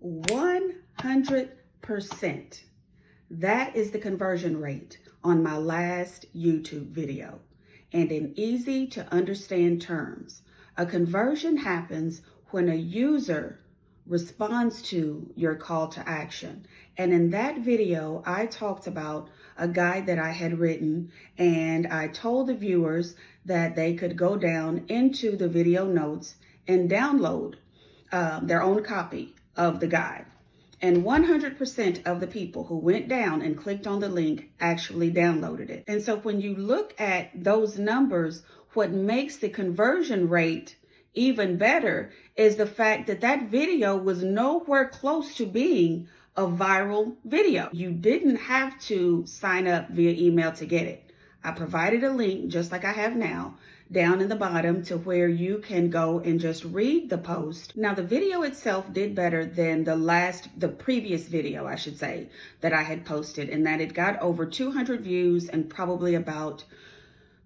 100%. That is the conversion rate on my last YouTube video. And in easy to understand terms, a conversion happens when a user responds to your call to action. And in that video, I talked about a guide that I had written, and I told the viewers that they could go down into the video notes and download their own copy of the guide. And 100% of the people who went down and clicked on the link actually downloaded it. And so when you look at those numbers, what makes the conversion rate even better is the fact that that video was nowhere close to being a viral video. You didn't have to sign up via email to get it. I provided a link, just like I have now, down in the bottom to where you can go and just read the post. Now, the video itself did better than the previous video, I should say, that I had posted, in that it got over 200 views in probably about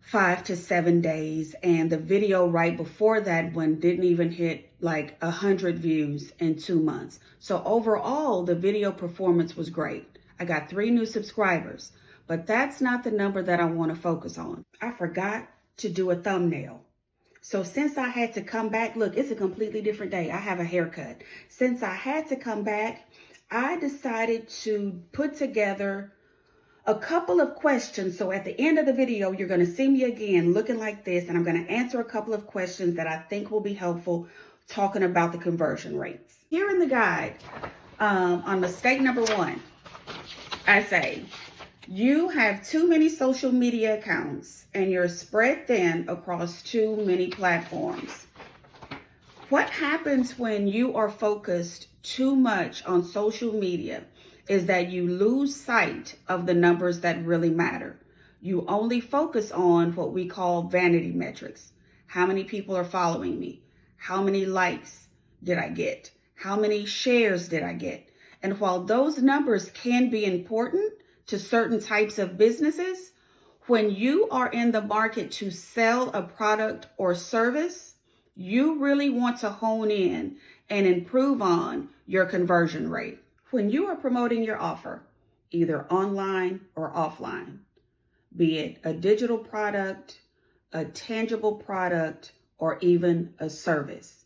5 to 7 days. And the video right before that one didn't even hit like 100 views in 2 months. So overall, the video performance was great. I got 3 new subscribers, but that's not the number that I want to focus on. I forgot to do a thumbnail. So since I had to come back, look, it's a completely different day. I have a haircut. Since I had to come back, I decided to put together a couple of questions. So at the end of the video, you're going to see me again looking like this, and I'm going to answer a couple of questions that I think will be helpful talking about the conversion rates. Here in the guide, on mistake number 1, I say, you have too many social media accounts and you're spread thin across too many platforms. What happens when you are focused too much on social media is that you lose sight of the numbers that really matter. You only focus on what we call vanity metrics. How many people are following me? How many likes did I get? How many shares did I get? And while those numbers can be important to certain types of businesses, when you are in the market to sell a product or service, you really want to hone in and improve on your conversion rate. When you are promoting your offer, either online or offline, be it a digital product, a tangible product, or even a service,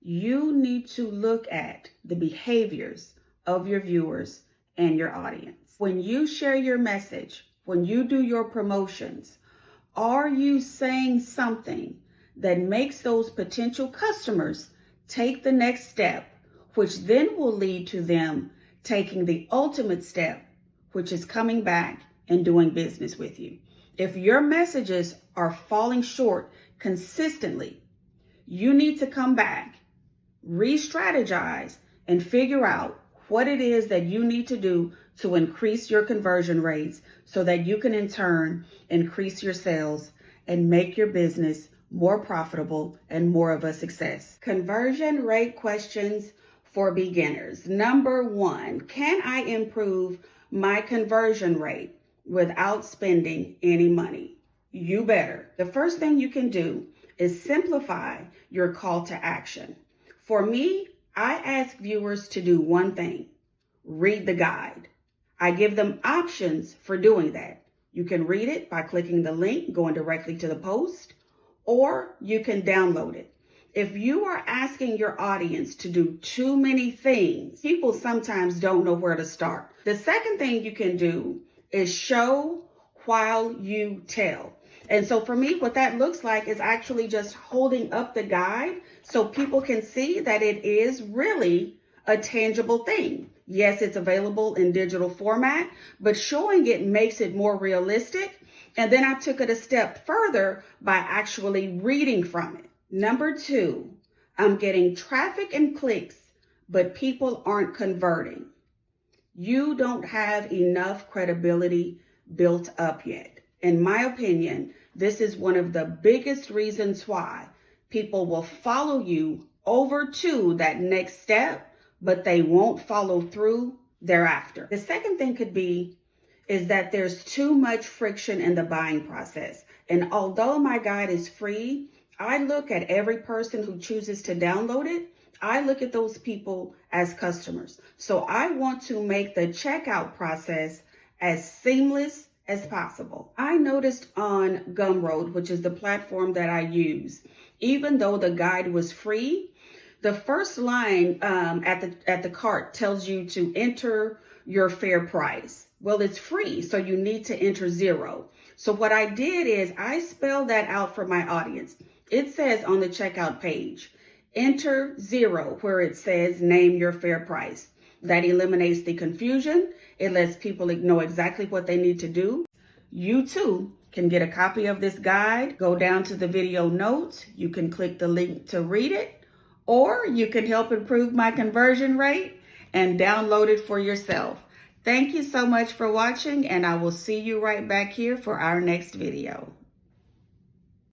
you need to look at the behaviors of your viewers and your audience. When you share your message, when you do your promotions, are you saying something that makes those potential customers take the next step, which then will lead to them taking the ultimate step, which is coming back and doing business with you? If your messages are falling short consistently, you need to come back, re-strategize, and figure out what it is that you need to do to increase your conversion rates so that you can in turn increase your sales and make your business more profitable and more of a success. Conversion rate questions for beginners. Number 1, can I improve my conversion rate without spending any money? You better. The first thing you can do is simplify your call to action. For me, I ask viewers to do one thing: read the guide. I give them options for doing that. You can read it by clicking the link, going directly to the post, or you can download it. If you are asking your audience to do too many things, people sometimes don't know where to start. The second thing you can do is show while you tell. And so for me, what that looks like is actually just holding up the guide so people can see that it is really a tangible thing. Yes, it's available in digital format, but showing it makes it more realistic. And then I took it a step further by actually reading from it. Number 2, I'm getting traffic and clicks, but people aren't converting. You don't have enough credibility built up yet. In my opinion, this is one of the biggest reasons why people will follow you over to that next step, but they won't follow through thereafter. The second thing could be is that there's too much friction in the buying process. And although my guide is free, I look at every person who chooses to download it I look at those people as customers. So I want to make the checkout process as seamless as possible. I noticed on Gumroad, which is the platform that I use, even though the guide was free, the first line at the cart tells you to enter your fair price. Well, it's free, so you need to enter 0. So what I did is I spelled that out for my audience. It says on the checkout page, enter 0, where it says name your fair price. That eliminates the confusion. It lets people know exactly what they need to do. You too can get a copy of this guide. Go down to the video notes. You can click the link to read it, or you can help improve my conversion rate and download it for yourself. Thank you so much for watching, and I will see you right back here for our next video.